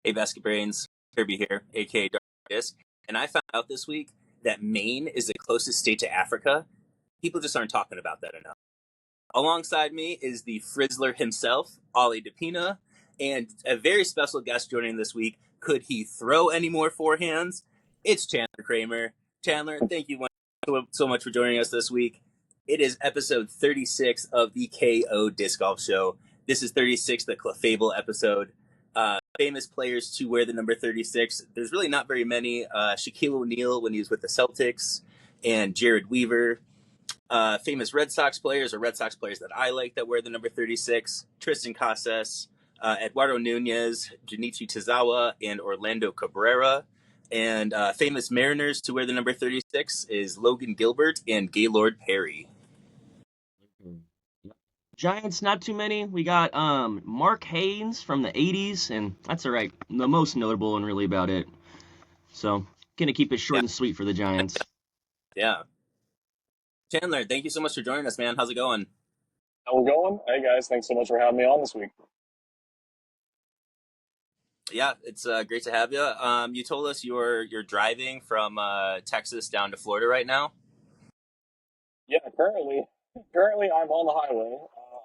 Hey, Basket Brains, Kirby here, aka Dark Disc. And I found out this week that Maine is the closest state to Africa. People just aren't talking about that enough. Alongside me is the Frizzler himself, Ollie DePina, and a very special guest joining this week. Could he throw any more forehands? It's Chandler Kramer. Chandler, thank you so much for joining us this week. It is episode 36 of the KO Disc Golf Show. This is 36, the Clefable episode. Famous players to wear the number 36. There's really not very many. Shaquille O'Neal when he was with the Celtics, and Jared Weaver. Famous Red Sox players or Red Sox players that I like that wear the number 36. Tristan Casas, Eduardo Nunez, Junichi Tozawa, and Orlando Cabrera. And famous Mariners to wear the number 36 is Logan Gilbert and Gaylord Perry. Giants, not too many. We got Mark Haynes from the 80s, and that's all right. The most notable and really about it. So, gonna keep it short and sweet for the Giants. Yeah. Chandler, thank you so much for joining us, man. How's it going? How we going? Hey, guys. Thanks so much for having me on this week. Yeah, it's great to have you. You told us you're driving from Texas down to Florida right now. Yeah, currently I'm on the highway.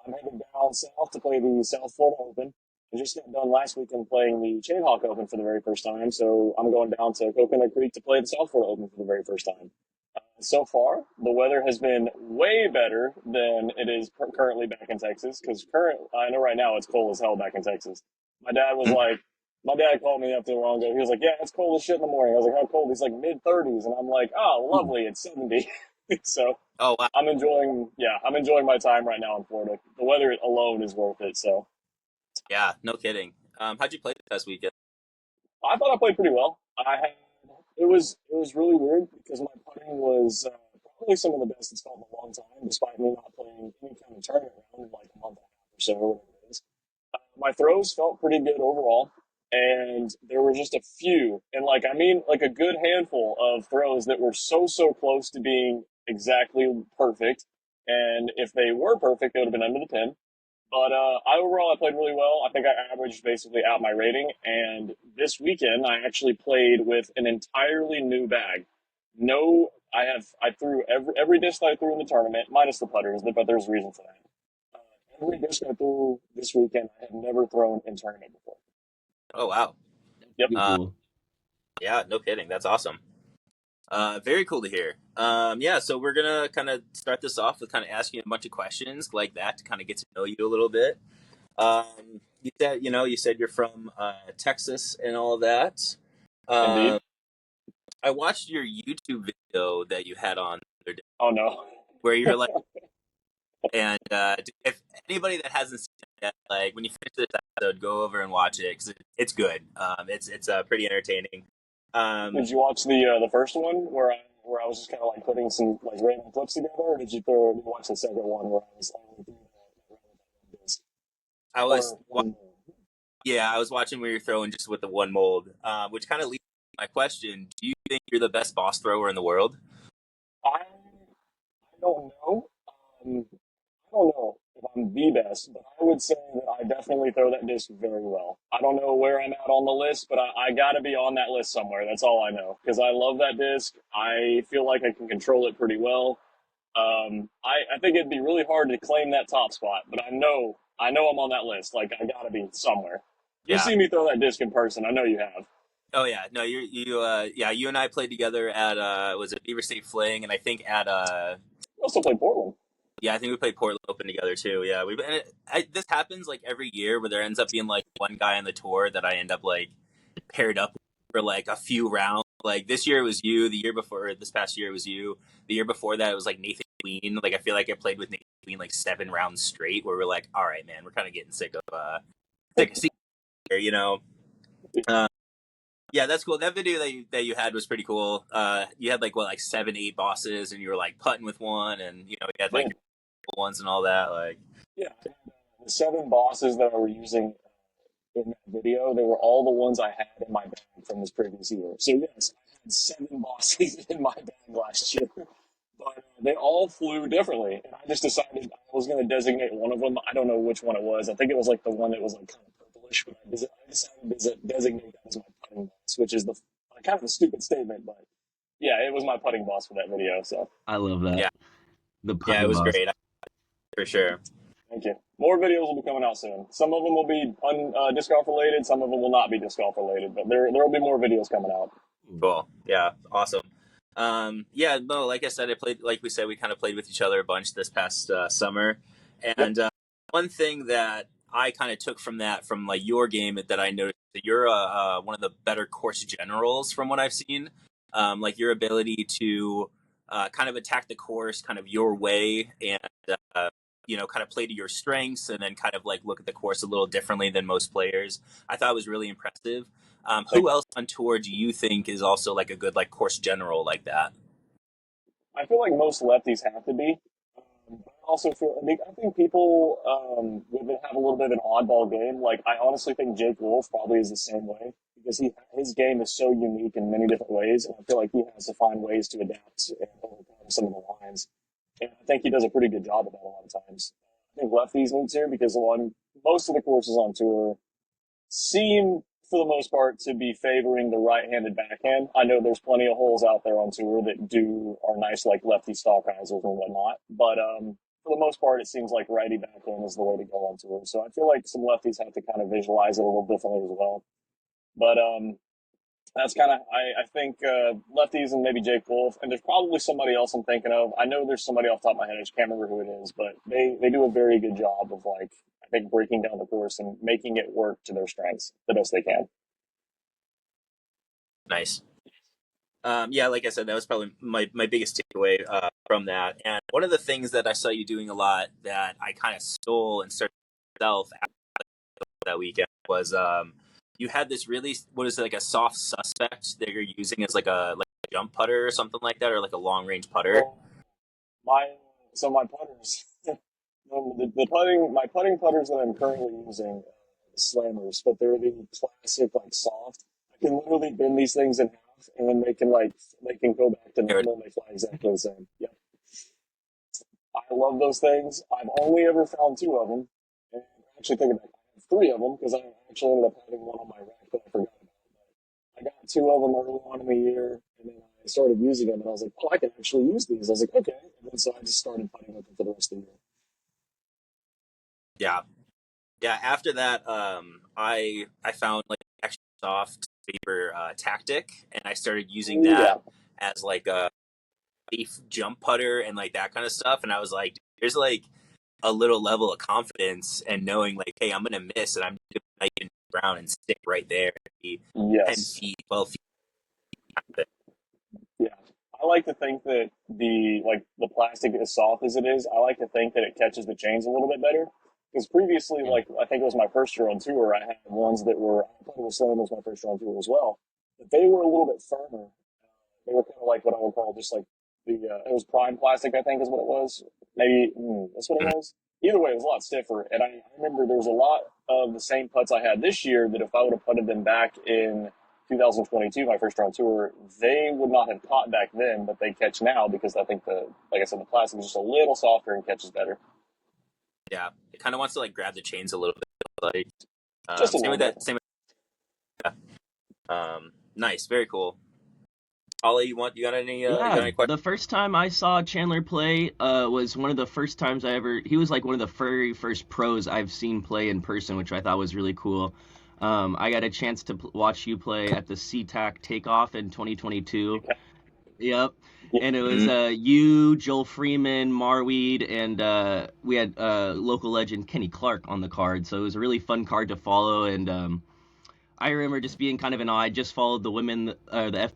I'm heading down south to play the South Florida Open. I just got done last weekend playing the Chainhawk Open for the very first time, so I'm going down to Coconut Creek to play the South Florida Open for the very first time. So far, the weather has been way better than it is currently back in Texas, because I know right now it's cold as hell back in Texas. My dad called me up there long ago. He was like, yeah, it's cold as shit in the morning. I was like, how cold? He's like, mid-30s. And I'm like, oh, lovely, it's 70. So Oh, wow. I'm enjoying my time right now in Florida. The weather alone is worth it. So Yeah, no kidding. How'd you play this past weekend? I thought I played pretty well. It was really weird because my putting was probably some of the best it's felt in a long time, despite me not playing any kind of tournament round in like a month and a half or so, or whatever it is. My throws felt pretty good overall, and there were just a few, and like a good handful of throws that were so close to being exactly perfect. And if they were perfect, they would have been under the pin. But overall, I played really well. I think I averaged basically out my rating. And this weekend, I actually played with an entirely new bag. I threw every disc that I threw in the tournament, minus the putters, but there's a reason for that. Every disc I threw this weekend, I had never thrown in tournament before. Oh, wow. Yep. Cool. Yeah, no kidding. That's awesome. Very cool to hear. Yeah, so we're gonna kind of start this off with kind of asking you a bunch of questions like that to kind of get to know you a little bit. You said you're from Texas and all of that. Indeed. I watched your YouTube video that you had on the other day Oh, no. where you're like, and if anybody that hasn't seen it yet, like when you finish this episode, go over and watch it because it's good. It's pretty entertaining. Did you watch the first one where I was just kind of like putting some like random clips together, or did you watch the second one where I was only doing that? I was I was watching where you're throwing just with the one mold, which kind of leads to my question: do you think you're the best boss thrower in the world? I don't know. I don't know if I'm the best, but I would say that I definitely throw that disc very well. I don't know where I'm at on the list, but I got to be on that list somewhere. That's all I know, because I love that disc. I feel like I can control it pretty well. I think it'd be really hard to claim that top spot, but I know I'm on that list. Like, I got to be somewhere. You've seen me throw that disc in person. I know you have. Oh yeah, no, you and I played together at was it Beaver State Fling, and I think at We also played Portland. Yeah, I think we played Portland Open together too. Yeah, this happens like every year where there ends up being like one guy on the tour that I end up like paired up for like a few rounds. Like this year it was you. This past year it was you. The year before that it was like Nathan Queen. Like I feel like I played with Nathan Queen like 7 rounds straight. Where we're like, all right, man, we're kind of getting sick of seeing here, you know. Yeah, that's cool. That video that you had was pretty cool. You had like 7, 8 bosses, and you were like putting with one, and you had like ones and all that. Like, yeah, the 7 bosses that I were using in that video, they were all the ones I had in my bag from this previous year. So yes, I had 7 bosses in my bag last year, but they all flew differently, and I just decided I was going to designate one of them. I don't know which one it was. I think it was like the one that was like kind of purplish. Bush, but I decided to designate that as my putting boss, which is the kind of a stupid statement, but yeah, it was my putting boss for that video. So I love that. Yeah, The yeah, it putting was boss. great for sure. thank you. More videos will be coming out soon. Some of them will be disc golf related. Some of them will not be disc golf related, but there will be more videos coming out. Cool. Yeah, awesome. Yeah, no, like I said, I played, like we said, we kind of played with each other a bunch this past summer. Yep. And one thing that I kind of took from that, from like your game, that I noticed that you're one of the better course generals from what I've seen. Like your ability to kind of attack the course kind of your way, and kind of play to your strengths, and then kind of like look at the course a little differently than most players. I thought was really impressive. Who else on tour do you think is also like a good like course general like that? I feel like most lefties have to be. But I also feel, I think people would have a little bit of an oddball game. Like, I honestly think Jake Wolf probably is the same way because his game is so unique in many different ways. And I feel like he has to find ways to adapt and overcome some of the lines. And I think he does a pretty good job of that a lot of times. I think lefties need to because on most of the courses on tour seem for the most part to be favoring the right-handed backhand. I know there's plenty of holes out there on tour that are nice like lefty stock risers and whatnot, but for the most part, it seems like righty backhand is the way to go on tour. So I feel like some lefties have to kind of visualize it a little differently as well. But that's kind of, I think lefties and maybe Jake Wolf, and there's probably somebody else I'm thinking of. I know there's somebody off the top of my head, I just can't remember who it is, but they do a very good job of like, I think breaking down the course and making it work to their strengths the best they can. Nice. Yeah, like I said, that was probably my biggest takeaway from that. And one of the things that I saw you doing a lot that I kind of stole and started myself after that weekend was you had this really, what is it, like a soft suspect that you're using as like a jump putter or something like that, or like a long range putter. My putters, my putting putters that I'm currently using, slammers, but they're the classic like soft. I can literally bend these things in half, and then they can go back to normal. And they fly exactly the same. Yep. I love those things. I've only ever found two of them, and actually thinking back, I have three of them because I actually ended up having one on my rack that I forgot about. I got two of them early on in the year, and then I started using them, and I was like, oh, I can actually use these. I was like, okay. And then so I just started putting with them for the rest of the year. Yeah. Yeah. After that, I found like extra soft vapor tactic, and I started using that as like a safe jump putter and like that kind of stuff. And I was like, there's like a little level of confidence and knowing like, hey, I'm gonna miss, and I'm gonna in the ground and stick right there, and be 10 feet, 12 feet. Yeah. I like to think that the plastic, as soft as it is, I like to think that it catches the chains a little bit better. Because previously, like I think it was my first year on tour, I had ones that were, I played with Slam was my first year on tour as well, but they were a little bit firmer. They were kind of like what I would call just like it was prime plastic, I think is what it was. Maybe that's what it was. Either way, it was a lot stiffer. And I remember there was a lot of the same putts I had this year that if I would have putted them back in 2022, my first year on tour, they would not have caught back then, but they catch now because I think like I said, the plastic is just a little softer and catches better. Yeah, it kind of wants to like grab the chains a little bit, like Just a same little with bit. that. Same with nice, very cool. Ollie, you got any? You got any questions? The first time I saw Chandler play was one of the first times he was like one of the very first pros I've seen play in person, which I thought was really cool. I got a chance to watch you play at the SeaTac Takeoff in 2022. Yep. And it was you, Joel Freeman, Marweed, and we had local legend Kenny Clark on the card. So it was a really fun card to follow. And I remember just being kind of in awe. I just followed the women, the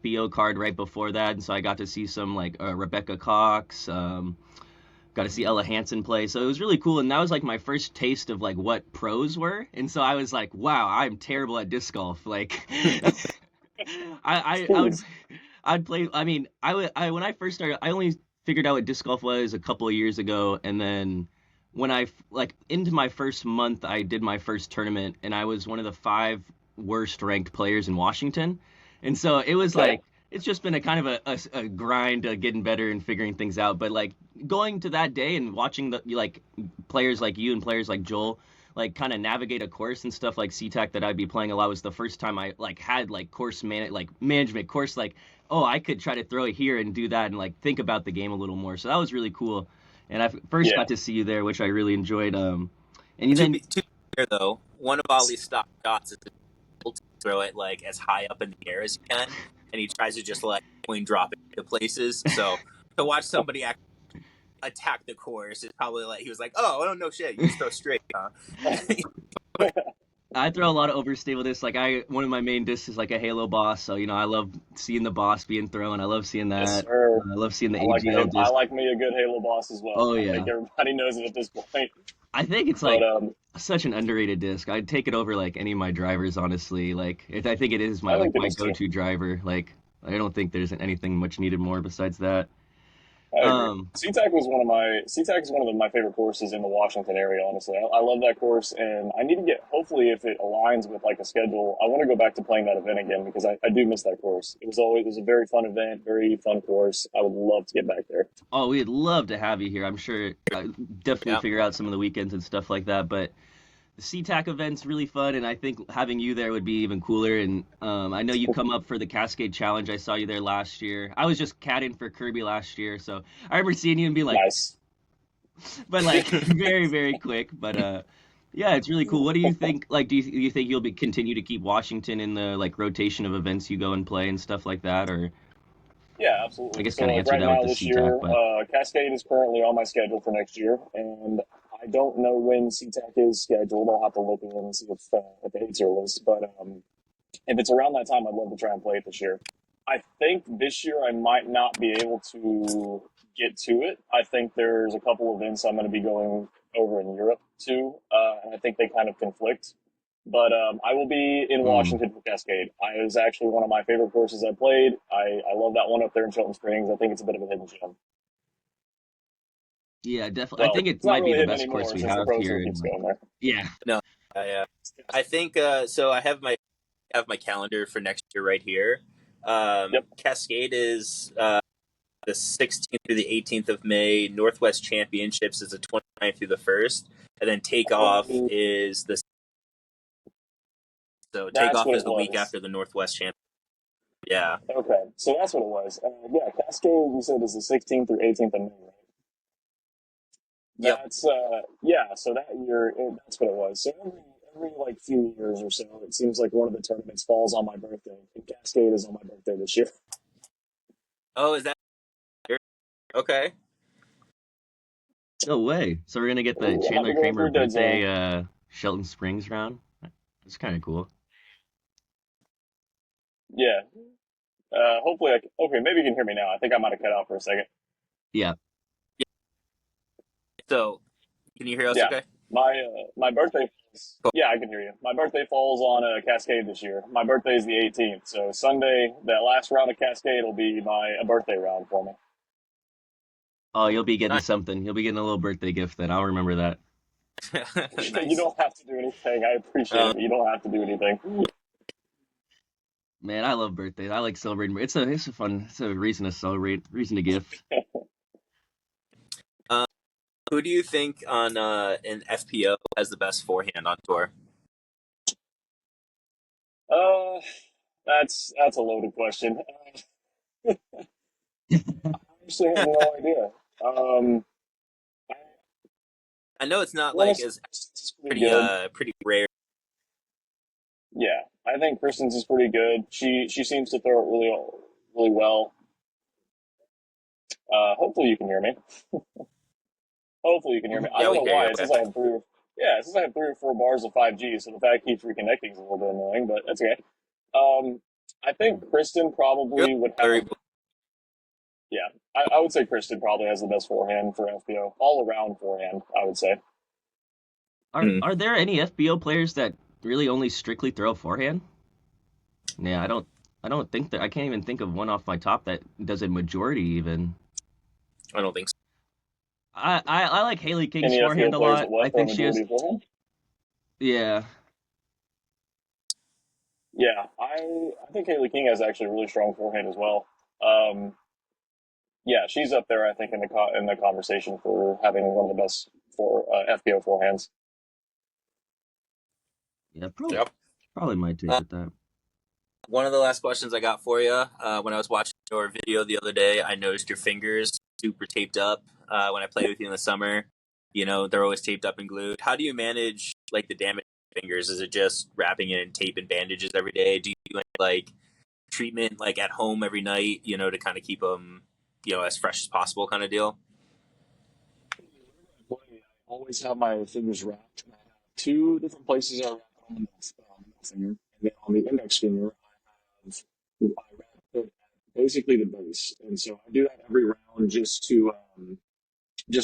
FBO card right before that. And so I got to see some like Rebecca Cox, got to see Ella Hansen play. So it was really cool. And that was like my first taste of like what pros were. And so I was like, wow, I'm terrible at disc golf. Like I'd play. I mean, when I first started, I only figured out what disc golf was a couple of years ago, and then when into my first month, I did my first tournament, and I was one of the 5 worst ranked players in Washington, and so it was like it's just been a kind of a grind getting better and figuring things out. But like going to that day and watching the like players like you and players like Joel like kind of navigate a course and stuff like SeaTac that I'd be playing a lot was the first time I like had like management course like, oh, I could try to throw it here and do that and like think about the game a little more. So that was really cool. And I first Yeah. got to see you there, which I really enjoyed. And To then be fair, though, one of Ollie's stop shots is to throw it like as high up in the air as you can, and he tries to just like coin drop it to places. So to watch somebody attack the course is probably like he was like, oh, I don't know shit. You just throw straight, huh? I throw a lot of overstable discs. Like one of my main discs is like a Halo boss, so you know I love seeing the boss being thrown. I love seeing Yes, that. sir. I love seeing the I AGL disc. like me a good Halo boss as well. Oh I yeah, think everybody knows it at this point. I think it's But like such an underrated disc. I'd take it over like any of my drivers, honestly. I think it is I think it my is too. go-to driver. Like I don't think there's anything much needed more besides that. I agree. Um, SeaTac is one of my favorite courses in the Washington area. Honestly, I love that course, and I need to get. Hopefully, if it aligns with like a schedule, I want to go back to playing that event again because I do miss that course. It was a very fun event, very fun course. I would love to get back there. oh, we'd love to have you here. I'm sure definitely Yeah. figure out some of the weekends and stuff like that. But the SeaTac event's really fun, and I think having you there would be even cooler. And I know you come up for the Cascade Challenge. I saw you there last year. I was just caddying for Kirby last year, so I remember seeing you and being like, Nice. but like very very quick. But yeah, it's really cool. What do you think? Like, do you think you'll be continue to keep Washington in the like rotation of events you go and play and stuff like that, or Yeah, I absolutely. guess So kind of like answer right that with now the this SeaTac, year, but Cascade is currently on my schedule for next year, and I don't know when SeaTac is scheduled. I'll have to look again and see if the dates are list. But if it's around that time, I'd love to try and play it this year. I think this year I might not be able to get to it. I think there's a couple events I'm going to be going over in Europe too, and I think they kind of conflict. But I will be in mm, Washington for Cascade. It was actually one of my favorite courses I played. I love that one up there in Shelton Springs. I think it's a bit of a hidden gem. yeah, definitely. I Well, think it it's not might be really the hidden best course anymore we since the have Pro Tour here. And keeps like, going there. yeah, No, I think so. I have my calendar for next year right here. Yep. Cascade is the 16th through the 18th of May. Northwest Championships is the 29th through the 1st, and then Takeoff Oh, is that's Takeoff what is it the week was. after the Northwest Champ. Yeah. Okay, so that's what it was. Yeah, Cascade, you said is the 16th through 18th of May, right? Yep. That's yeah. So that year, that's what it was. So every like few years or so, it seems like one of the tournaments falls on my birthday. And Cascade is on my birthday this year. Oh, is that okay? no way. So we're gonna get the Ooh, I might be Chandler going Kramer through a dead zone. birthday Shelton Springs round. That's kind of cool. Yeah. Hopefully, okay. Maybe you can hear me now. I think I might have cut out for a second. Yeah. Yeah. So, can you hear us? Yeah. Okay. My birthday. Cool. Yeah, I can hear you. My birthday falls on a Cascade this year. My birthday is the 18th, so Sunday, that last round of Cascade will be my a birthday round for me. Oh, you'll be getting Nice. something. You'll be getting a little birthday gift then. I'll remember that. You Nice. don't have to do anything. I appreciate Um, it, but you don't have to do anything. Man, I love birthdays. I like celebrating. It's a fun. It's a reason to celebrate. Reason to gift. um, who do you think on in FPO has the best forehand on tour? Uh, that's a loaded question. I actually have no idea. I I know it's not want to like say as Kristen's is pretty good. pretty rare. Yeah, I think Kristen's is pretty good. She seems to throw it really well. Hopefully you can hear me. Hopefully you can hear me. I Yeah, don't we know can hear why. you. It Okay. says I have yeah, it says I have 3 or 4 bars of 5G, so the fact it keeps reconnecting is a little bit annoying, but that's okay. I think Kristen You're probably would very have, yeah, I would say Kristen probably has the best forehand for FBO. All around forehand, I would say. Are there any FBO players that really only strictly throw forehand? Yeah, I don't think that I can't even think of one off my top that does a majority even. I don't think so. I like Haley King's Any forehand FBO a players that lot. I what throw a think she majority has of forehand? yeah. Yeah, I think Haley King has actually a really strong forehand as well. Um, yeah, she's up there. I think in the conversation for having one of the best for FBO forehands. Yeah, Yep. probably my take with that. One of the last questions I got for you, when I was watching your video the other day, I noticed your fingers super taped up. When I play with you in the summer, they're always taped up and glued. How do you manage like the damage to your fingers? Is it just wrapping it in tape and bandages every day? Do you do any, like treatment like at home every night, to kind of keep them, as fresh as possible kind of deal? Boy, I always have my fingers wrapped. I have two different places I wrap it on the middle finger, and then on the index finger, I wrap it at basically the base, and so I do that every round just to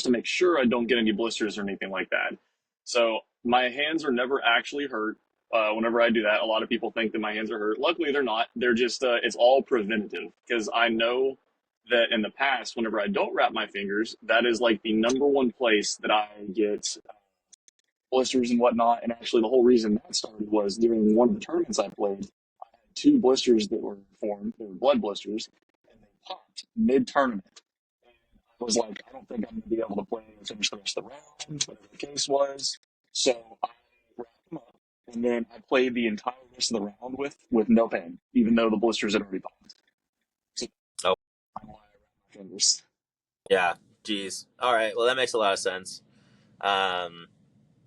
make sure I don't get any blisters or anything like that. So my hands are never actually hurt. Whenever I do that, a lot of people think that my hands are hurt. Luckily, they're not. They're just it's all preventative because I know that in the past, whenever I don't wrap my fingers, that is like the number one place that I get blisters and whatnot. And actually, the whole reason that started was during one of the tournaments I played, I had two blisters that were formed. They were blood blisters, and they popped mid tournament. I was like, I don't think I'm going to be able to play and finish the rest of the round, whatever the case was. So I wrapped them up, and then I played the entire rest of the round with no pain, even though the blisters had already popped. So Oh, that's why I wrapped my fingers. yeah. Geez. All right. Well, that makes a lot of sense. Um,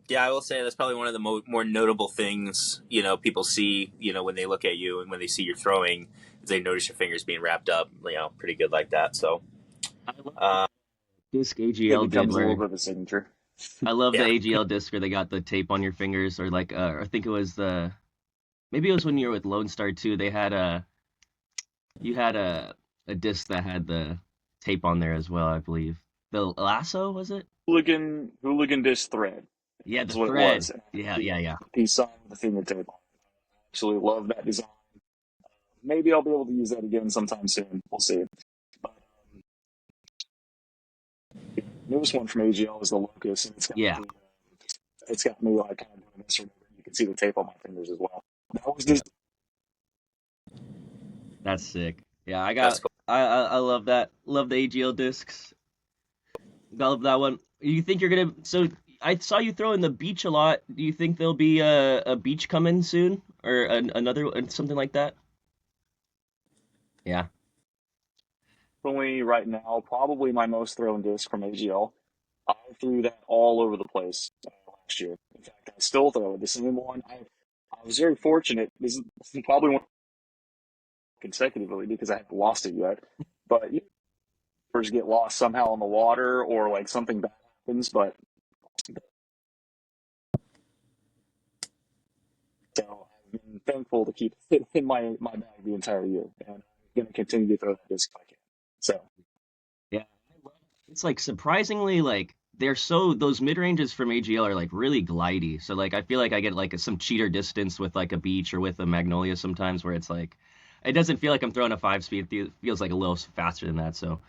yeah, I will say that's probably one of the more notable things, people see, when they look at you and when they see you're throwing, is they notice your fingers being wrapped up, pretty good like that. So, I love uh, disc It AGL did becomes a little where bit of a signature. I love the yeah. AGL disc where they got the tape on your fingers, or like I think it was maybe it was when you were with Lone Star too. They had you had a disc that had the tape on there as well, I believe. The lasso, was it? Hooligan disc thread. Yeah, the That's what it thread. was. And I Yeah, had yeah, yeah. the peace sign with the fingertip on it. I absolutely love that design. Maybe I'll be able to use that again sometime soon. We'll see. But the newest one from AGL is the Locust, and Yeah, it's got me like kind of doing this or whatever. You can see the tape on my fingers as well. That was yeah. just That's sick. Yeah, That's cool. I love that. Love the AGL discs. Love that one. You think you're gonna? So I saw you throw in the beach a lot. Do you think there'll be a beach coming soon, or another something like that? Yeah. only right now probably my most thrown disc from AGL. I threw that all over the place last year. In fact, I still throw it. The same one. I was very fortunate. This is probably one consecutively because I haven't lost it yet. But you first get lost somehow in the water or like something bad happens. But so I've been thankful to keep it in my bag the entire year, and I'm going to continue to throw that disc if I can. So Yeah. It's like surprisingly like they're so those mid ranges from AGL are like really glidey. So like I feel like I get like some cheater distance with like a beach or with a magnolia sometimes where it's like it doesn't feel like I'm throwing a 5 speed. It feels like a little faster than that. So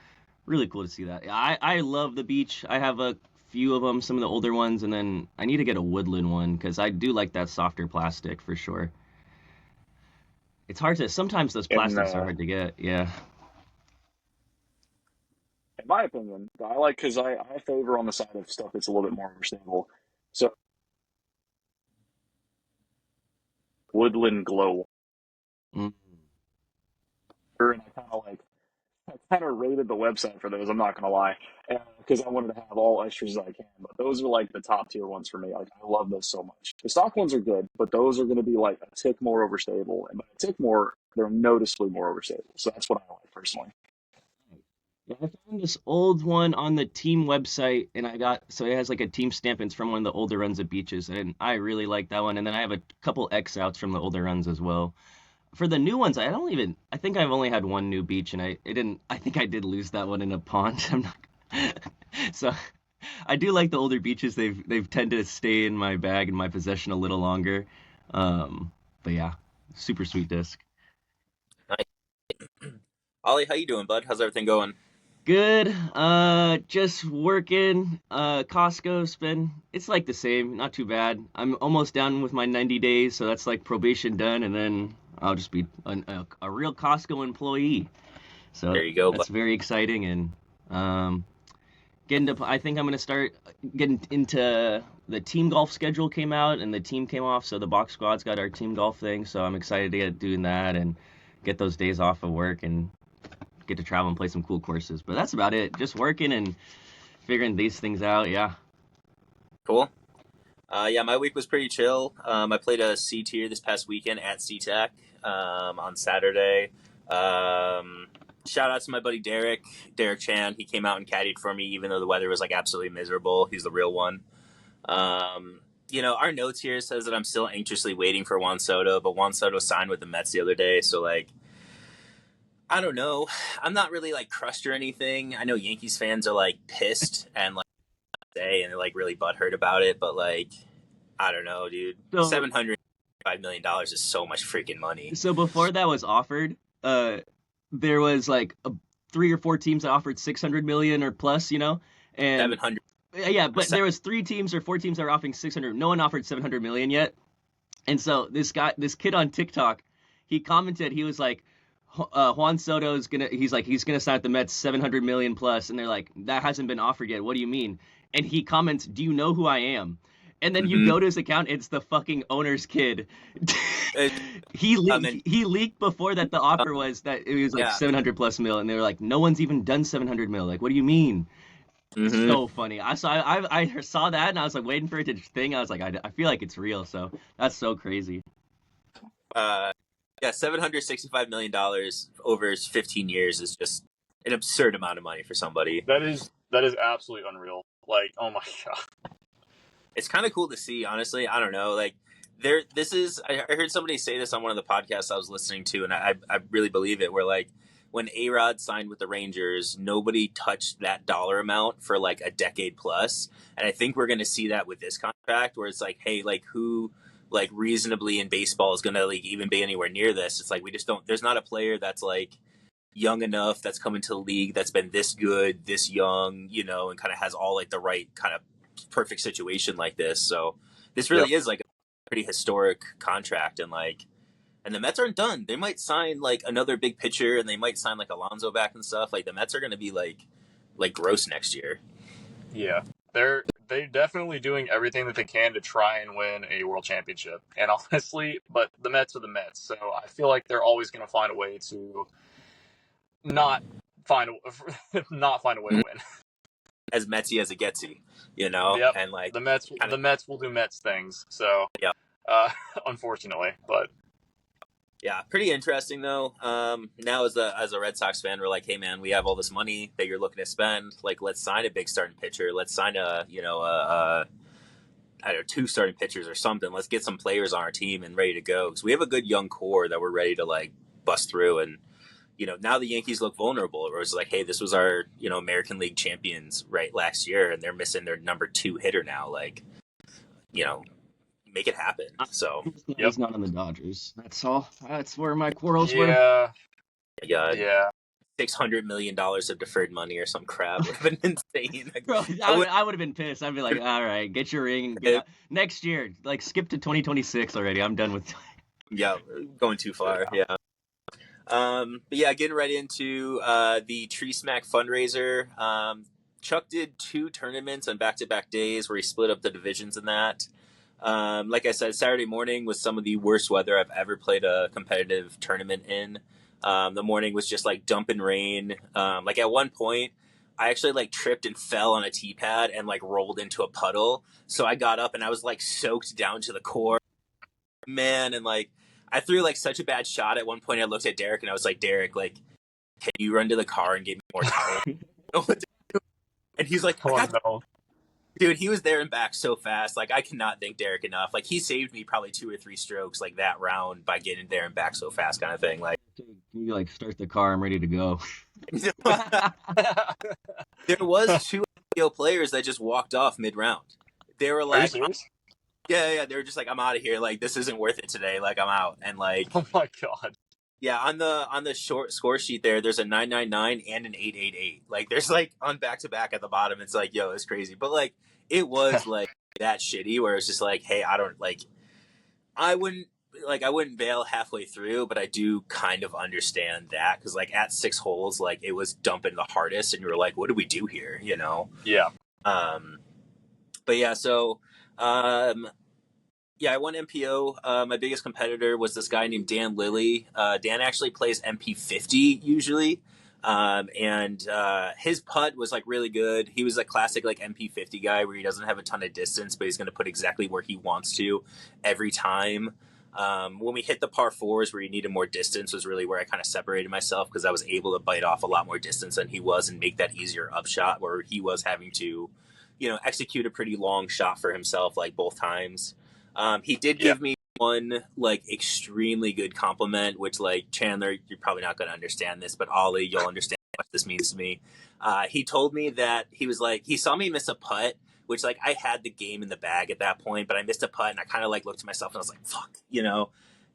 really cool to see that. I love the beach. I have a few of them, some of the older ones, and then I need to get a woodland one because I do like that softer plastic for sure. It's hard to sometimes those in plastics are hard to get. Yeah. in my opinion, I like because I favor on the side of stuff that's a little bit more stable. So Woodland Glow, Mm. and I kind of rated the website for those. I'm not gonna lie, because I wanted to have all extras I can. But those are like the top tier ones for me. Like I love those so much. The stock ones are good, but those are going to be like a tick more overstable, and by a tick more, they're noticeably more overstable. So that's what I like personally. Yeah, I found this old one on the team website, and I got so it has like a team stamp. And it's from one of the older runs of beaches, and I really like that one. And then I have a couple X outs from the older runs as well. For the new ones, I don't even. I think I've only had one new beach, and I it didn't. I think I did lose that one in a pond. I'm not. So I do like the older beaches. They've tended to stay in my bag and my possession a little longer. But yeah, super sweet disc. Nice. Ollie, how you doing, bud? How's everything going? Good. Just working. Costco's been, it's like the same, not too bad. I'm almost done with my 90 days, so that's like probation done, and then I'll just be a real Costco employee. So There you go, bud. that's very exciting, and getting to, I think I'm gonna start getting into the team golf schedule came out and the team came off, so the box squad's got our team golf thing. So I'm excited to get doing that and get those days off of work and get to travel and play some cool courses. But that's about it. Just working and figuring these things out. Yeah. Cool. Yeah, my week was pretty chill. I played a C tier this past weekend at SeaTac on Saturday. Shout out to my buddy Derek Chan. He came out and caddied for me, even though the weather was like absolutely miserable. He's the real one. Our notes here says that I'm still anxiously waiting for Juan Soto, but Juan Soto signed with the Mets the other day, so like, I don't know. I'm not really like crushed or anything. I know Yankees fans are like pissed and like and they're like really butthurt about it, but like, I don't know, dude. So $705 million is so much freaking money. So before that was offered, there was like 3 or 4 teams that offered 600 million or plus, and 700. Yeah, but there was 3 teams or 4 teams that were offering 600. No one offered 700 million yet. And so this kid on TikTok, he commented, he was like, Juan Soto's he's gonna sign at the Mets 700 million plus, and they're like, that hasn't been offered yet. What do you mean? And he comments, do you know who I am? And then you go to his account, it's the fucking owner's kid. He leaked before that the offer was that it was like 700 plus mil, and they were like, no one's even done 700 mil. Like, what do you mean? So funny. I saw that and I was like waiting for it to thing. I was like, I feel like it's real. So that's so crazy. $765 million over 15 years is just an absurd amount of money for somebody. That is absolutely unreal. Like, oh my god. It's kind of cool to see, honestly. I don't know. Like, I heard somebody say this on one of the podcasts I was listening to, and I really believe it, where like, when A-Rod signed with the Rangers, nobody touched that dollar amount for like a decade plus. And I think we're going to see that with this contract, where it's like, hey, like who like reasonably in baseball is going to like even be anywhere near this? It's like, we just don't, there's not a player that's like young enough that's come into the league that's been this good, this young, and kind of has all like the right kind of perfect situation like this. So this really is like a pretty historic contract, and the Mets aren't done. They might sign like another big pitcher, and they might sign like Alonso back and stuff. Like the Mets are going to be like gross next year. Yeah, they're definitely doing everything that they can to try and win a world championship. And honestly, but the Mets are the Mets, so I feel like they're always going to find a way to not find a way to win. As Metsy as it getsy, Yep. And like the Mets will do Mets things. So unfortunately, but. Yeah, pretty interesting though. Now as a Red Sox fan, we're like, hey man, we have all this money that you're looking to spend. Like, let's sign a big starting pitcher. Let's sign I don't know, 2 starting pitchers or something. Let's get some players on our team and ready to go, because we have a good young core that we're ready to like bust through. And now the Yankees look vulnerable. It was like, hey, this was our American League champions last year, and they're missing their number 2 hitter now. Like, make it happen. So he's not on the Dodgers. That's all. That's where my quarrels were. Yeah. $600 million of deferred money or some crap would have been insane. Bro, I would have been pissed. I'd be like, all right, get your ring and get out. Next year. Like, skip to 2026 already. I'm done with. Yeah, going too far. Yeah. But yeah, getting right into the Tree Smack fundraiser. Chuck did 2 tournaments on back-to-back days where he split up the divisions in that. Like I said, Saturday morning was some of the worst weather I've ever played a competitive tournament in. The morning was just like dumping rain. Like at one point, I actually like tripped and fell on a tee pad and like rolled into a puddle. So I got up and I was like soaked down to the core, man. And like I threw like such a bad shot. At one point, I looked at Derek and I was like, Derek, like, can you run to the car and get me more towel? And he's like, no. Dude, he was there and back so fast. Like, I cannot thank Derek enough. Like, he saved me probably 2 or 3 strokes, like, that round by getting there and back so fast kind of thing. Like, can you, like, start the car? I'm ready to go. There was 2 players that just walked off mid-round. They were like, yeah, they were just like, I'm out of here. Like, this isn't worth it today. Like, I'm out. And, like, oh, my God. Yeah, on the short score sheet there's a 999 and an 888. Like, there's like on back-to-back at the bottom. It's like, yo, it's crazy. But like, it was like that shitty where it's just like, hey, I wouldn't bail halfway through, but I do kind of understand that, because like at 6 holes, like it was dumping the hardest, and you were like, what do we do here? Yeah. But yeah, so Um, yeah, I won MPO. My biggest competitor was this guy named Dan Lilly. Dan actually plays MP50 usually. And his putt was like really good. He was a classic like MP50 guy where he doesn't have a ton of distance, but he's going to put exactly where he wants to every time. When we hit the par fours where you needed more distance was really where I kind of separated myself because I was able to bite off a lot more distance than he was and make that easier upshot where he was having to, execute a pretty long shot for himself like both times. He did Yeah. give me one like extremely good compliment, which like Chandler, you're probably not going to understand this, but Ollie, you'll understand what this means to me. He told me that he was like he saw me miss a putt, which like I had the game in the bag at that point, but I missed a putt and I kind of like looked at myself and I was like, fuck.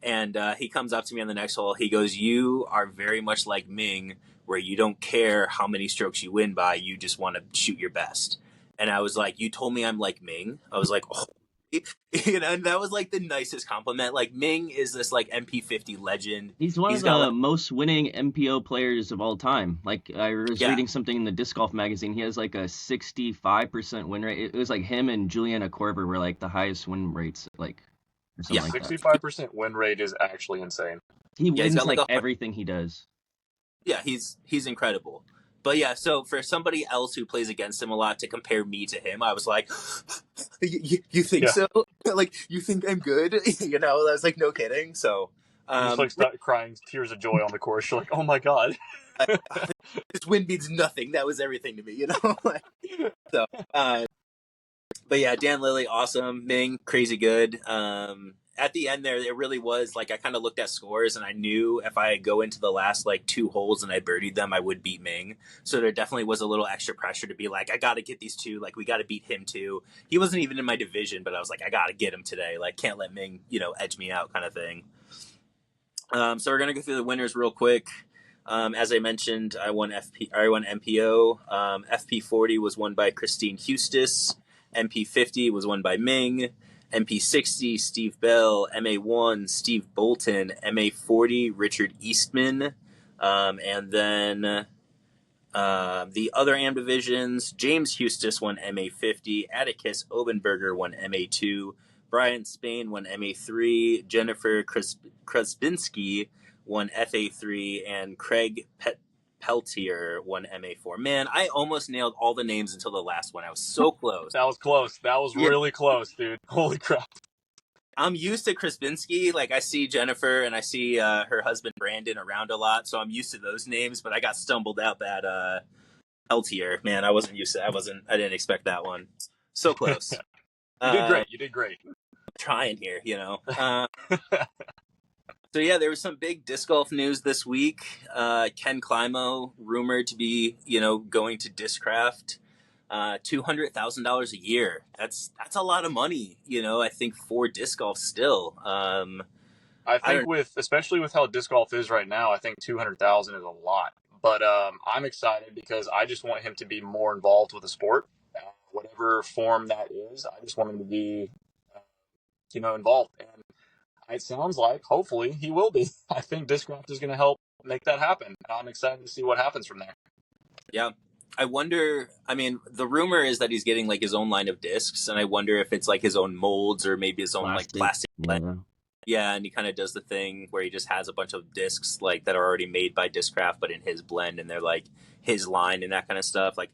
And he comes up to me on the next hole. He goes, "You are very much like Ming, where you don't care how many strokes you win by, you just want to shoot your best." And I was like, "You told me I'm like Ming?" I was like, "Oh." And that was like the nicest compliment. Like Ming is this like MP50 legend. He's one of He's got the like most winning MPO players of all time. Like I was yeah, reading something in the Disc Golf magazine. He has like a 65% win rate. It was like him and Juliana Korver were like the highest win rates, like or something yeah, like that. 65% win rate is actually insane. He yeah. He's wins got like like a everything he does. yeah. He's incredible. But yeah, so for somebody else who plays against him a lot to compare me to him, I was like, you think Yeah. so? Like you think I'm good? I was like, no kidding. So You just like start crying tears of joy on the course. You're like, oh my god. I, this win means nothing. That was everything to me. So. But yeah, Dan Lilly, awesome. Ming, crazy good. At the end there, it really was like I kind of looked at scores and I knew if I go into the last like two holes and I birdied them, I would beat Ming. So there definitely was a little extra pressure to be like, I got to get these two. Like we got to beat him too. He wasn't even in my division, but I was like, I got to get him today. Like can't let Ming, edge me out kind of thing. So we're gonna go through the winners real quick. As I mentioned, I won MPO. FP40 was won by Christine Hustis. MP50 was won by Ming. MP60 Steve Bell. MA1 Steve Bolton. MA40 Richard Eastman. And then the other AM divisions, James Hustis won MA50, Atticus Obenberger won MA2, Brian Spain won MA3, Jennifer Krasbinski won FA3, and Craig Peltier won MA4. Man, I almost nailed all the names until the last one. I was so close. That was close. That was Yeah. really close, dude. Holy crap. I'm used to Krasbinski. Like I see Jennifer and I see her husband Brandon around a lot, so I'm used to those names. But I got stumbled out that Peltier. Man, I wasn't used to. I didn't expect that one. So close. You did great. You did great. Trying here. So yeah, there was some big disc golf news this week. Ken Climo rumored to be, going to Discraft. $200,000 a year. That's a lot of money. I think for disc golf still. I think especially with how disc golf is right now, I think 200,000 is a lot. But I'm excited because I just want him to be more involved with the sport, whatever form that is. I just want him to be, involved. And it sounds like, hopefully, he will be. I think Discraft is going to help make that happen. And I'm excited to see what happens from there. Yeah. I wonder, the rumor is that he's getting like his own line of discs, and I wonder if it's like his own molds or maybe his own like plastic blend. Yeah, and he kind of does the thing where he just has a bunch of discs like that are already made by Discraft, but in his blend, and they're like his line and that kind of stuff. Like,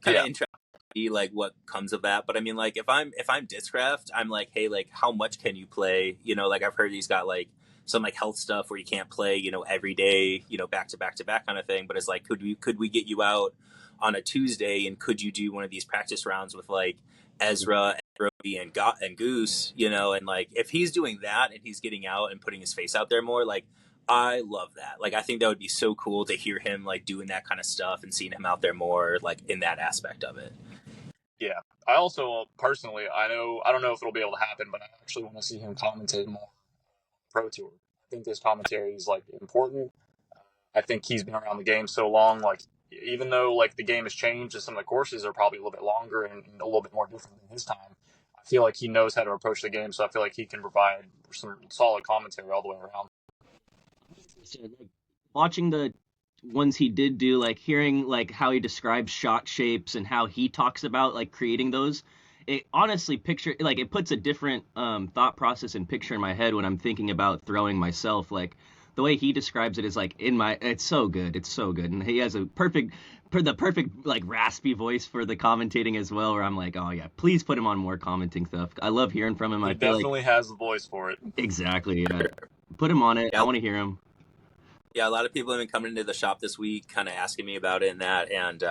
kind of interesting to see like what comes of that. But I mean, like if I'm Discraft, I'm like, hey, like how much can you play? Like I've heard he's got like some like health stuff where you can't play, every day, back to back to back kind of thing. But it's like, could we get you out on a Tuesday, and could you do one of these practice rounds with like Ezra and Brody and Goose, and like if he's doing that and he's getting out and putting his face out there more, like I love that. Like I think that would be so cool to hear him like doing that kind of stuff and seeing him out there more like in that aspect of it. Yeah. I also personally, I don't know if it'll be able to happen, but I actually want to see him commentate more Pro Tour. I think this commentary is like important. I think he's been around the game so long, like even though like the game has changed and some of the courses are probably a little bit longer and a little bit more different than his time, I feel like he knows how to approach the game. So I feel like he can provide some solid commentary all the way around. Watching the ones he did do, like hearing like how he describes shot shapes and how he talks about like creating those, it honestly it puts a different thought process and picture in my head when I'm thinking about throwing myself. Like the way he describes it is like it's so good, and he has the perfect like raspy voice for the commentating as well. Where I'm like, oh yeah, please put him on more commenting stuff. I love hearing from him. He I feel like definitely has the voice for it. exactly, yeah. Put him on it. I Yeah, want to hear him. yeah. A lot of people have been coming into the shop this week, kind of asking me about it and that. And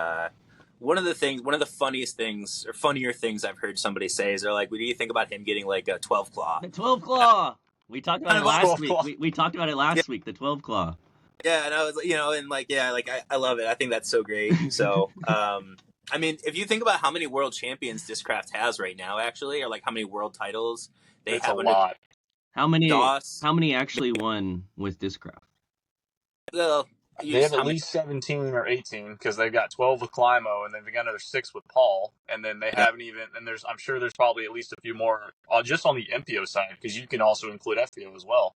one of the funniest things or funnier things I've heard somebody say is they're like, "What do you think about him getting like a 12 claw?" The 12 claw. We talked about Kind it of last awesome. week. We talked about it last week. The 12 claw. Yeah, and I was, and like, yeah, like I love it. I think that's so great. So, I mean, if you think about how many world champions Discraft has right now, actually, or like how many world titles they It's a have under lot. How many DOS, how many actually won with Discraft? well, They have how at many? least 17 or 18 because they've got 12 with Climo, and then they've got another 6 with Paul, and then they Yeah, haven't even. And I'm sure there's probably at least a few more just on the MPO side because you can also include FPO as well.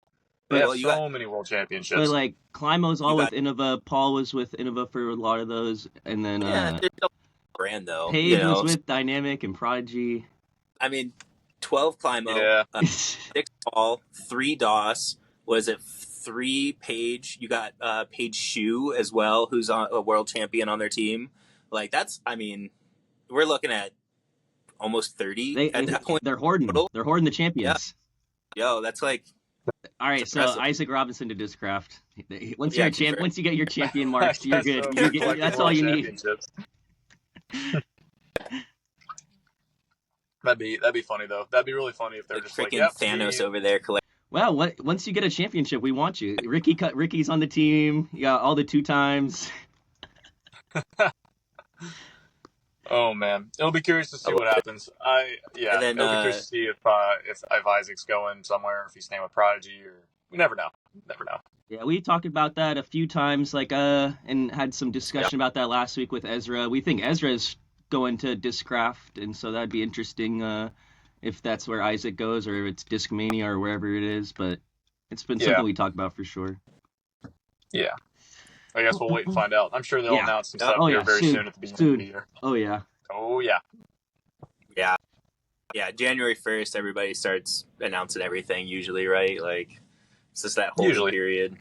They But have well, so many world but championships. like Climo's you all got, with Innova, Paul was with Innova for a lot of those, and then yeah, there's no brand though, Paige was with Dynamic and Prodigy. I mean, 12 Climo, Yeah, 6 Paul, 3 DOS. Was it 3 Page? You got Page Shu as well, who's a world champion on their team. Like that's, I mean, we're looking at almost 30 they at that point they're hoarding. total. They're hoarding the Yeah, champions. yo, that's like All it's right, so impressive. Isaac Robinson to Discraft. Once you're Yeah, a champ, confirmed. once you get your champion I marks, you're guess good. so. You're They're good. collecting That's all world you need. championships. That'd be funny though. That'd be really funny if they're Like just like, freaking yep, Thanos over there collecting. Well, once you get a championship, we want you. Ricky's on the team. You got all the 2 times. Oh man, it'll be curious to see I what love it. happens. And then It'll be curious to see if Isaac's going somewhere, if he's staying with Prodigy, or we never know. Never know. Yeah, we talked about that a few times, and had some yeah, discussion about that last week with Ezra. We think Ezra's going to Discraft, and so that'd be interesting if that's where Isaac goes, or if it's Discmania or wherever it is. But it's been Yeah, something we talked about for sure. yeah. I guess we'll wait and find out. I'm sure they'll Yeah. announce some yeah, stuff Oh here yeah, very soon, soon at the beginning of the soon. year. Oh yeah. Oh yeah. yeah, yeah. January 1st, everybody starts announcing everything. Usually, right? Like it's just that holding Usually. period.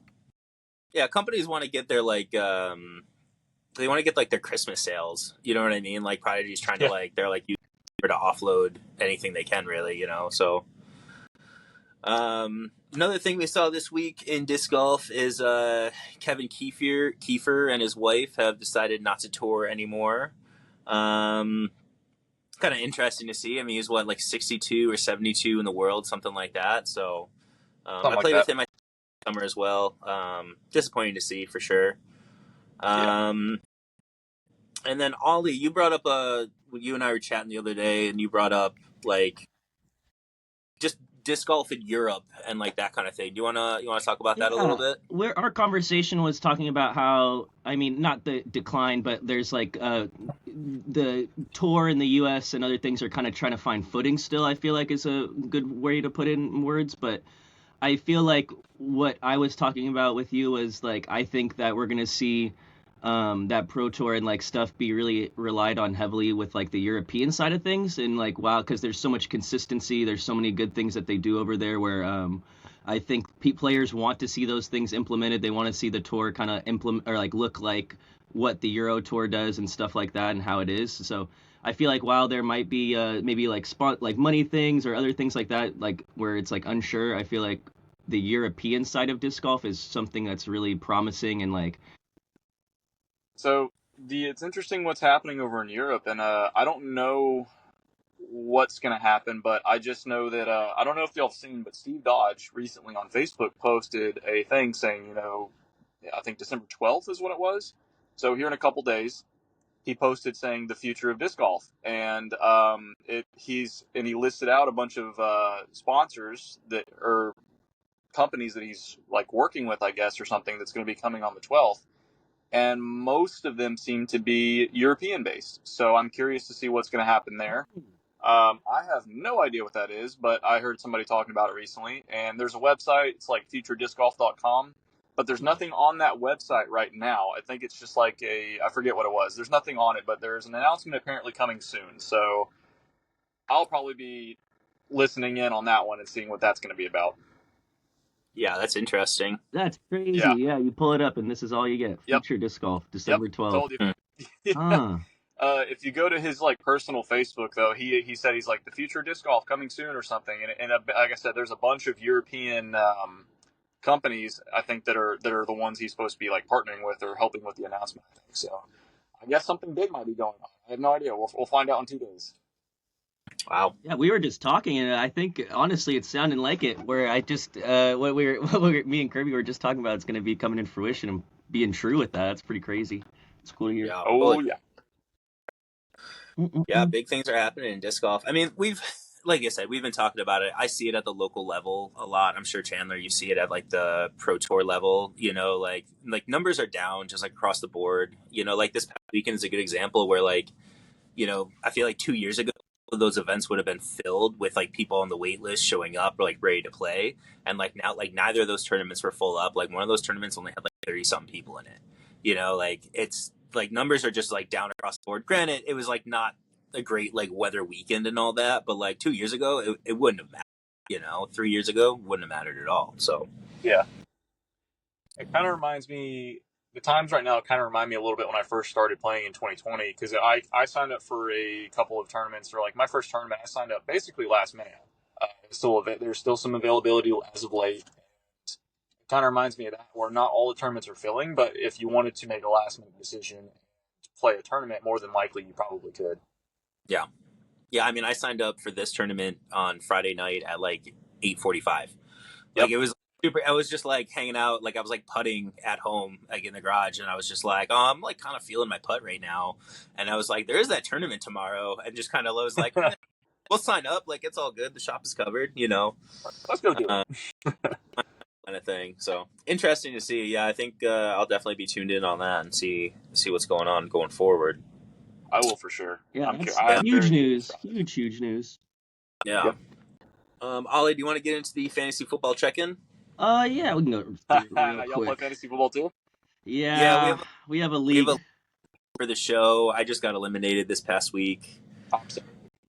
Yeah, companies want to get their like they want to get like their Christmas sales. You know what I mean? Like Prodigy's trying to Yeah. like they're like use it to offload anything they can, really. So another thing we saw this week in disc golf is Kevin Kiefer and his wife have decided not to tour anymore. Kind of interesting to see. I mean, he's like 62 or 72 in the world, something like that. So Something I like played that. with him summer as well. Disappointing to see for sure. Yeah. And then Ollie, you brought up you and I were chatting the other day, and you brought up like just disc golf in Europe and like that kind of thing. Do you wanna talk about that a little Yeah, bit? our conversation was talking about how, I mean, not the decline, but there's like the tour in the U.S. and other things are kind of trying to find footing still. I feel like is a good way to put it in words, but I feel like what I was talking about with you was like I think that we're gonna see that pro tour and like stuff be really relied on heavily with like the European side of things, and like wow, because there's so much consistency, there's so many good things that they do over there where I think players want to see those things implemented. They want to see the tour kind of implement or like look like what the Euro tour does and stuff like that and how it is. So I feel like while there might be maybe like like money things or other things like that, like where it's like unsure, I feel like the European side of disc golf is something that's really promising and like So it's interesting what's happening over in Europe, and I don't know what's going to happen, but I just know that I don't know if y'all have seen, but Steve Dodge recently on Facebook posted a thing saying, I think December 12th is what it was. So here in a couple days, he posted saying the future of disc golf, and he listed out a bunch of sponsors that or companies that he's like working with, I guess, or something that's going to be coming on the 12th. And most of them seem to be European based. So I'm curious to see what's going to happen there. I have no idea what that is, but I heard somebody talking about it recently. And there's a website, it's like futurediscgolf.com, but there's nothing on that website right now. I think it's just like I forget what it was. There's nothing on it, but there's an announcement apparently coming soon. So I'll probably be listening in on that one and seeing what that's going to be about. Yeah, that's interesting. That's crazy. Yeah. Yeah, you pull it up and this is all you get. Yep. Future Disc Golf, December 12th. Told you. Yeah. Huh. If you go to his like personal Facebook though, he said he's like the future disc golf coming soon or something, and like I said, there's a bunch of European companies I think that are the ones he's supposed to be like partnering with or helping with the announcement. I think so. I guess something big might be going on. I have no idea. We'll find out in 2 days. Wow. Yeah, we were just talking, and I think honestly, it's sounding like it. Where I just me and Kirby were just talking about, it's going to be coming in fruition and being true with that. It's pretty crazy. It's cool to hear. Yeah. Oh yeah. Yeah, big things are happening in disc golf. I mean, like I said, we've been talking about it. I see it at the local level a lot. I'm sure Chandler, you see it at like the pro tour level. You know, like numbers are down just like across the board. You know, like this past weekend is a good example where like, you know, I feel like 2 years ago those events would have been filled with like people on the wait list showing up or like ready to play, and like now like neither of those tournaments were full up. Like one of those tournaments only had like 30 something people in it. You know, like it's like numbers are just like down across the board. Granted, it was like not a great like weather weekend and all that, but like 2 years ago it wouldn't have mattered. You know, 3 years ago wouldn't have mattered at all. So Yeah. It kind of reminds me. The times right now kind of remind me a little bit when I first started playing in 2020, because I signed up for a couple of tournaments, or like my first tournament I signed up basically last May. There's still some availability as of late. It kind of reminds me of that, where not all the tournaments are filling, but if you wanted to make a last minute decision to play a tournament, more than likely you probably could. yeah, I mean, I signed up for this tournament on Friday night at like 8:45. Like it was super. I was just like hanging out, like I was like putting at home, like in the garage, and I was just like, oh, I'm like kind of feeling my putt right now, and I was like, there is that tournament tomorrow, and just kind of was like, we'll sign up, like it's all good, the shop is covered, you know. Let's go do it. Kind of thing. So interesting to see. Yeah, I think I'll definitely be tuned in on that and see what's going on going forward. I will for sure. Yeah, that's huge news. Huge news. Yeah. Yep. Ollie, do you want to get into the fantasy football check-in? Yeah, we can go real Y'all play fantasy football too? Yeah, we have a league. We have for the show. I just got eliminated this past week.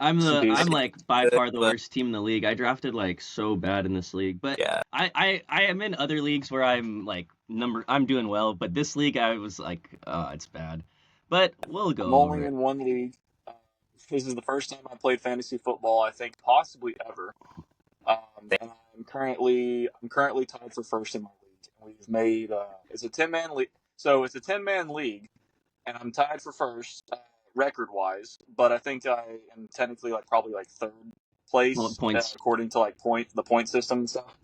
I'm like by far the worst team in the league. I drafted like so bad in this league, but yeah. I am in other leagues where I'm like I'm doing well, but this league I was like, it's bad. But we'll go. I'm only in one league. This is the first time I played fantasy football, I think, possibly ever. And I'm currently tied for first in my league. And we've made it's a 10-man league. So it's a 10-man league, and I'm tied for first record-wise. But I think I am technically like probably like third place according to like the point system and stuff.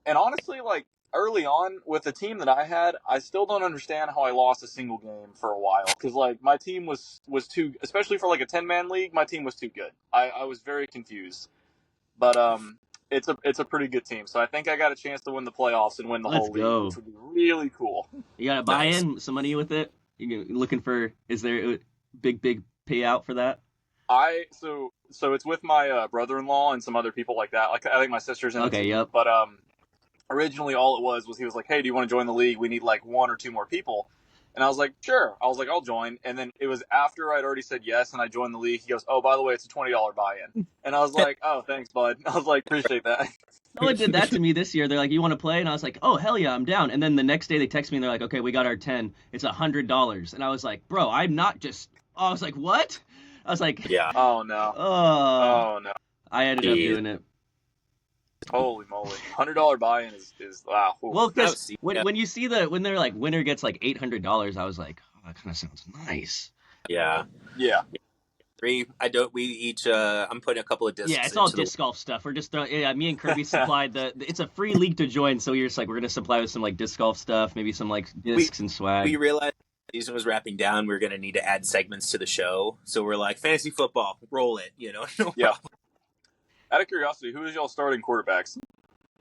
And honestly, like early on with the team that I had, I still don't understand how I lost a single game for a while, because like my team was too, especially for like a 10-man league, my team was too good. I was very confused, but it's a pretty good team, so I think I got a chance to win the playoffs and win the whole league, which would be really cool. You got to buy in some money with it. You looking for? Is there a big payout for that? So it's with my brother-in-law and some other people like that. Like I think my sister's in. Okay, yep. But originally all it was he was like, hey, do you want to join the league? We need like 1 or 2 more people. And I was like, sure. I was like, I'll join. And then it was after I'd already said yes and I joined the league. He goes, oh, by the way, it's a $20 buy-in. And I was like, oh, thanks, bud. I was like, appreciate that. No, it did that to me this year. They're like, you want to play? And I was like, oh, hell yeah, I'm down. And then the next day they text me and they're like, okay, we got our 10. It's $100. And I was like, bro, I'm not just... I was like, what? I was like... Yeah. Oh, no. Oh, no. I ended up doing it. Holy moly. $100 buy-in is wow. Well, because when you see when they're like, winner gets like $800, I was like, oh, that kind of sounds nice. Yeah. Yeah. We each, I'm putting a couple of discs. Yeah, it's all disc golf stuff. We're just, me and Kirby supplied it's a free league to join, so you're just like, we're going to supply with some like disc golf stuff, maybe some like discs and swag. We realized the season was wrapping down, we were going to need to add segments to the show, so we're like, fantasy football, roll it, no yeah. Problem. Out of curiosity, who is y'all starting quarterbacks?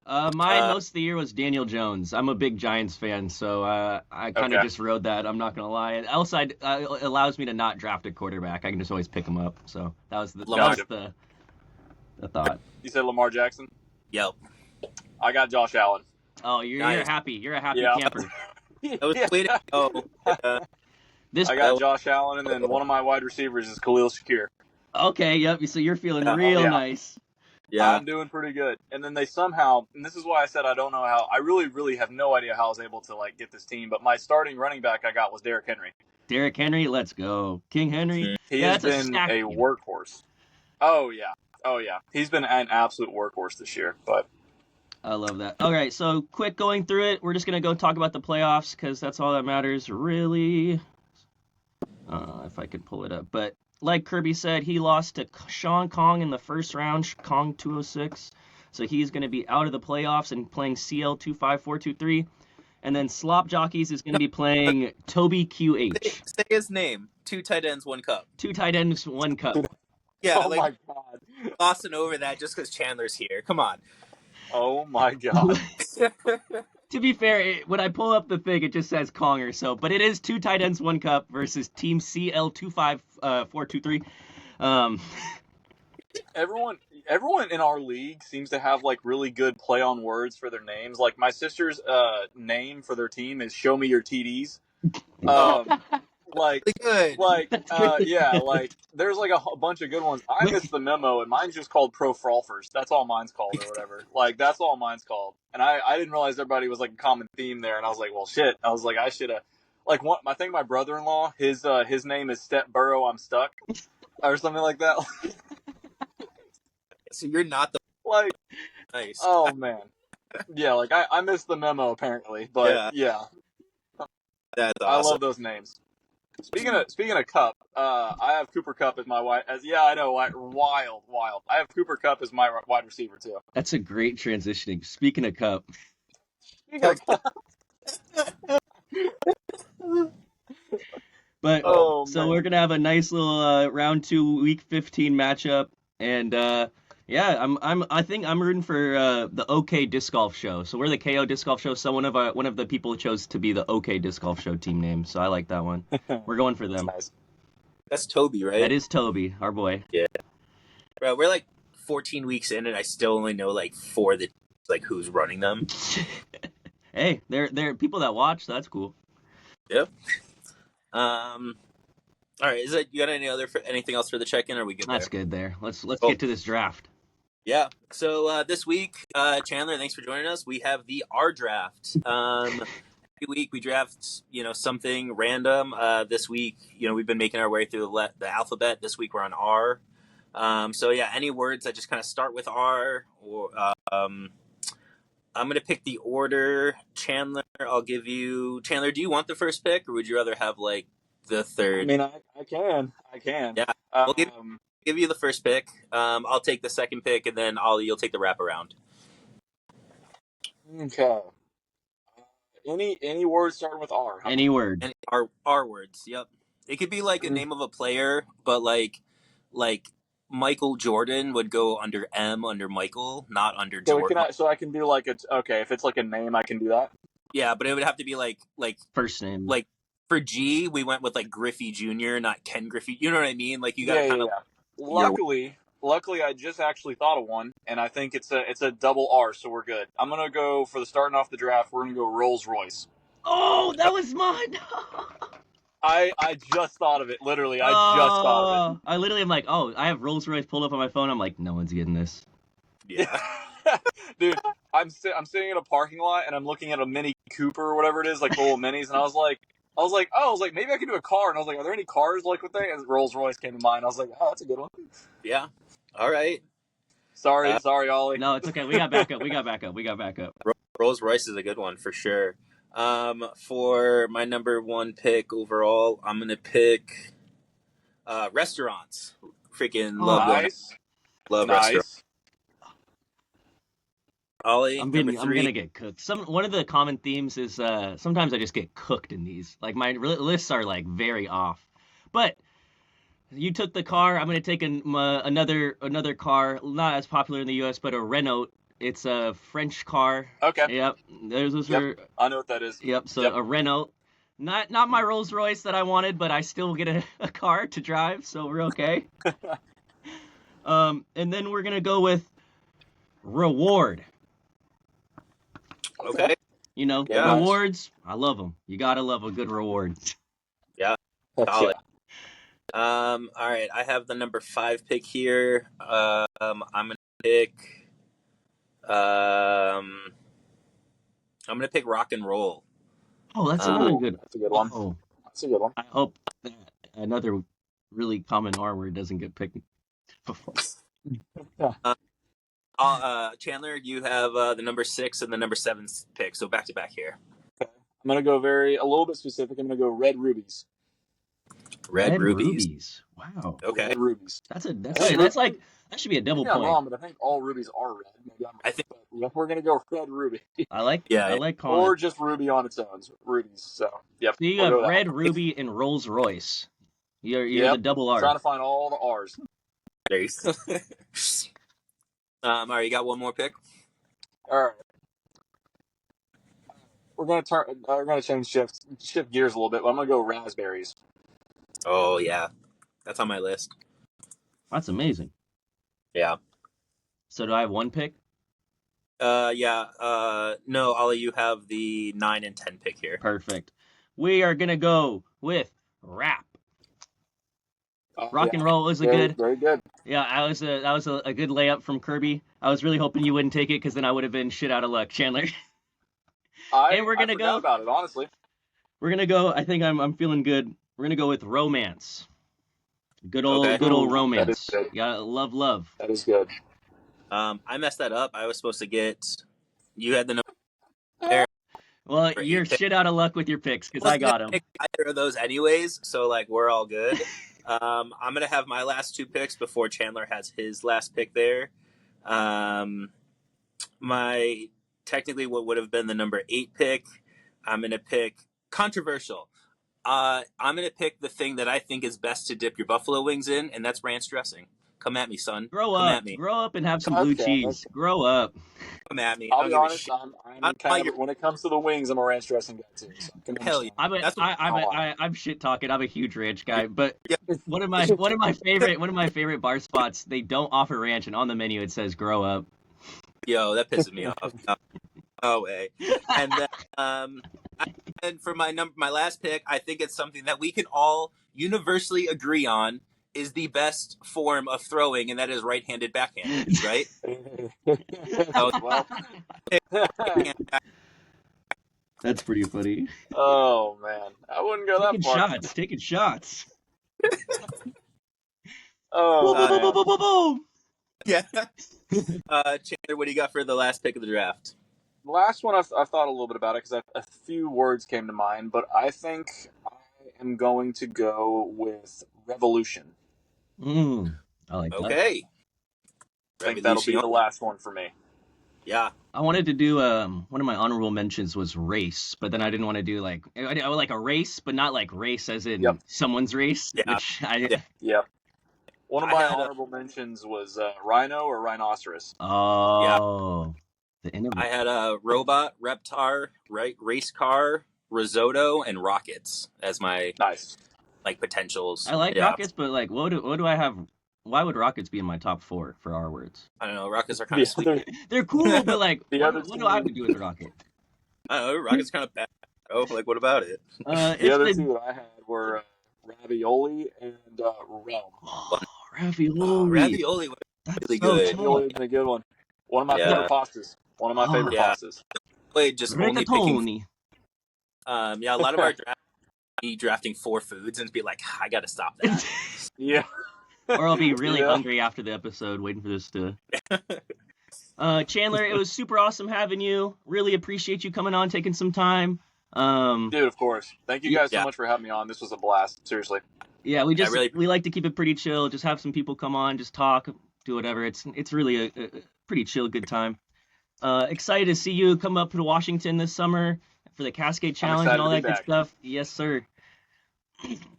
Mine most of the year was Daniel Jones. I'm a big Giants fan, so I kind of just rode that. I'm not gonna lie. It also allows me to not draft a quarterback. I can just always pick him up. So that was the thought. You said Lamar Jackson? Yep. I got Josh Allen. Oh, you're happy. You're a happy camper. I was waiting. Oh, I got Josh Allen, and then one of my wide receivers is Khalil Shakir. Okay, yep. So you're feeling Yeah. real Yeah. nice. Yeah. I'm doing pretty good. And then they somehow, and this is why I said I don't know how. I really, really have no idea how I was able to like get this team. But my starting running back I got was Derrick Henry. Derrick Henry, let's go. King Henry. Mhm. He Yeah, has that's a been stack a team. workhorse. Oh yeah, oh yeah. He's been an absolute workhorse this year. But I love that. All right, so quick going through it. We're just gonna go talk about the playoffs because that's all that matters, really. If I could pull it up, but like Kirby said, he lost to Sean Kong in the first round. Kong 206, so he's gonna be out of the playoffs and playing CL 25423. And then Slop Jockeys is gonna be playing Toby QH. Say his name. 2 tight ends, 1 cup. 2 tight ends, 1 cup. Yeah, oh like my god, glossing over that just because Chandler's here. Come on. oh my god. To be fair, when I pull up the thing, it just says Conger. So, but it is 2 tight ends, 1 cup versus Team CL25423. Everyone in our league seems to have like really good play on words for their names. Like my sister's name for their team is "Show Me Your TDs." Like, Good. That's really yeah, good. like there's like a bunch of good ones. I missed the memo, and mine's just called Pro Frolfers. That's all mine's called, or whatever. Like that's all mine's called. And I didn't realize everybody was like a common theme there. And I was like, well, shit. I was like, I should have. Like, what? I think my brother-in-law, his name is Step Burrow. I'm stuck, or something like that. So you're not the Like, nice. oh man, yeah. Like I missed the memo apparently, but yeah, That's I awesome. love those names. Speaking of Cup, I have Cooper Cup as my wide. I know, wild. I have Cooper Cup as my wide receiver too. That's a great transitioning. Speaking of Cup, Speaking of Cup, but oh so man, we're gonna have a nice little round 2, week 15 matchup, and yeah, I think I'm rooting for the OK Disc Golf Show. So we're the KO Disc Golf Show. So one of the people chose to be the OK Disc Golf Show team name. So I like that one. We're going for them. nice. That's Toby, right? That is Toby, our boy. Yeah. Bro, we're like 14 weeks in, and I still only know like 4 that like who's running them. Hey, they're people that watch. So that's cool. Yep. All right. Is that you got anything else for the check-in? Or are we good? That's there? good. There. Let's Cool. get to this draft. Yeah. So this week, Chandler, thanks for joining us. We have the R draft. Every week we draft, something random. This week, we've been making our way through the alphabet. This week we're on R. So yeah, any words that just kind of start with R, or I'm gonna pick the order. Chandler, I'll give you. Chandler, do you want the first pick, or would you rather have like the third? I mean, I can. Yeah, we'll give you the first pick. I'll take the second pick, and then you'll take the wraparound. Okay. Any words starting with R? Huh? Any word. And R words. Yep. It could be like a name of a player, but like Michael Jordan would go under M under Michael, not under Jordan. So I can do like okay. If it's like a name, I can do that. Yeah, but it would have to be like First name. like for G, we went with like Griffey Jr., not Ken Griffey. You know what I mean? Like you got to kind of. Luckily, I just actually thought of one, and I think it's a double R, so we're good. I'm gonna go for the starting off the draft. We're gonna go Rolls Royce. Oh, that was mine. I just thought of it. Literally, I just thought of it. I literally am like, oh, I have Rolls Royce pulled up on my phone. I'm like, no one's getting this. Yeah. Dude, I'm sitting in a parking lot and I'm looking at a Mini Cooper or whatever it is, like the little minis, and I was like, maybe I can do a car, and I was like, are there any cars like with that? And Rolls Royce came to mind. I was like, oh, that's a good one. Yeah. All right. Sorry, Ollie. No, it's okay. We got backup. Rolls Royce is a good one for sure. For my number 1 pick overall, I'm gonna pick restaurants. Freaking love Nice. restaurants. Ollie, I'm number 3. gonna get cooked. One of the common themes is sometimes I just get cooked in these. Like my lists are like very off. But you took the car. I'm gonna take another car, not as popular in the U.S., but a Renault. It's a French car. Okay. Yep. I know what that is. Yep. So a Renault. Not my Rolls Royce that I wanted, but I still get a car to drive, so we're okay. And then we're gonna go with reward. Okay. Rewards. I love them. You gotta love a good reward. Yeah. Solid. All right, I have the number 5 pick here. I'm gonna pick. Um, I'm gonna pick rock and roll. Oh, that's Uh, another Ooh, good. that's a good one. Oh, That's a good one. I hope that another really common R word doesn't get picked before. Chandler, you have the number 6 and the number 7 pick, so back to back here. Okay. I'm gonna go a little bit specific. I'm gonna go red rubies. Red Red rubies. rubies. Wow. Okay. Red rubies. That's Hey, like that should be a double Maybe I'm point. wrong, but I think all rubies are red. Maybe I'm wrong, I think. but we're gonna go red ruby, I Yeah. like calling or it. just ruby on its own. Rubies. So yep, So you we'll have go with that red one. ruby and Rolls Royce. You're Yep. the double R. Trying to find all the R's. There you go. All right, you got one more pick. All right. We're gonna shift gears a little bit. But I'm gonna go raspberries. Oh yeah, that's on my list. That's amazing. Yeah. So do I have one pick? Yeah. No, Ollie, you have the 9 and 10 pick here. Perfect. We are gonna go with rap. Rock and roll was a good. Very good. Yeah, that was a good layup from Kirby. I was really hoping you wouldn't take it because then I would have been shit out of luck, Chandler. And we're gonna I forgot about it, honestly. We're gonna go. I think I'm feeling good. We're gonna go with romance. Good old Ooh, romance. that is good. Yeah, love. That is good. I messed that up. I was supposed to get. You had the number there. Well, For you're 8 pick. shit out of luck with your picks because I Wasn't got gonna them. pick either of those anyways, so like we're all good. I'm gonna have my last 2 picks before Chandler has his last pick there. My technically what would have been the number 8 pick. I'm gonna pick controversial. I'm gonna pick the thing that I think is best to dip your buffalo wings in, and that's ranch dressing. Come at me, son. Grow Come at up, me. and have some blue cheese. Okay. Grow up. Come at me. I I'll don't be give a honest. shit. I'm kind of when it comes to the wings, I'm a ranch dressing guy too. So I can Hell yeah. understand. That's what. I'm shit talking. I'm a huge ranch guy, but Yeah. one of my favorite bar spots. They don't offer ranch, and on the menu it says "grow up." Yo, that pisses me off. No way. And then, and for my last pick, I think it's something that we can all universally agree on is the best form of throwing, and that is right-handed backhand. Right? Well, That's pretty funny. oh man, I wouldn't go that far. Taking shots. Oh Boom, boom, boom, man. boom, boom, boom. Yeah. Chandler, what do you got for the last pick of the draft? The last one I've thought a little bit about it because a few words came to mind, but I think I am going to go with revolution. I like that. Okay. I think that'll be the last one for me. Yeah. I wanted to do one of my honorable mentions was race, but then I didn't want to do like a race, but not like race as in someone's race. Yeah. Which Yeah. One of my honorable mentions was rhino or rhinoceros. Oh, the I had a robot, reptar, race car, risotto, and rockets as my like potentials. I like rockets, but like what do I have? Why would rockets be in my top 4 for R words? I don't know. Rockets are kind of sweet. They're cool, but like what do I would do with a rocket? I don't know. Rockets kind of bad. Oh, like what about it? The other 2 that I had were ravioli and realm. Oh, ravioli. Ravioli was really good. Ravioli has been a good one. One of my favorite pastas. One of my favorite pastas. Played just only picking. A lot of our drafting 4 foods and be like, I gotta stop that. Yeah. Or I'll be really hungry after the episode, waiting for this to. Chandler, it was super awesome having you. Really appreciate you coming on, taking some time. Dude, of course. Thank you guys so much for having me on. This was a blast. Seriously. Yeah, we like to keep it pretty chill. Just have some people come on, just talk, do whatever. It's really a pretty chill, good time. Excited to see you come up to Washington this summer for the Cascade Challenge and all that good stuff. Yes, sir.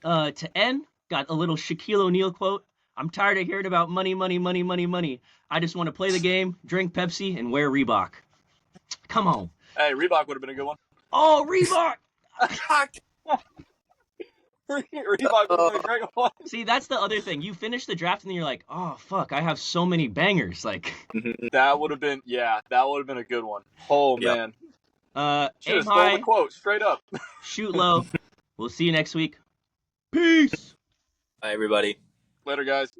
To end, got a little Shaquille O'Neal quote. I'm tired of hearing about money, money, money, money, money. I just want to play the game, drink Pepsi, and wear Reebok. Come on. Hey, Reebok would have been a good one. Oh, Reebok! Reebok would have been a great one. See, that's the other thing. You finish the draft and then you're like, oh, fuck, I have so many bangers. Like that would have been a good one. Oh, man. Aim stole high, the quote straight up. shoot low. We'll see you next week. Peace. Bye, everybody. Later, guys.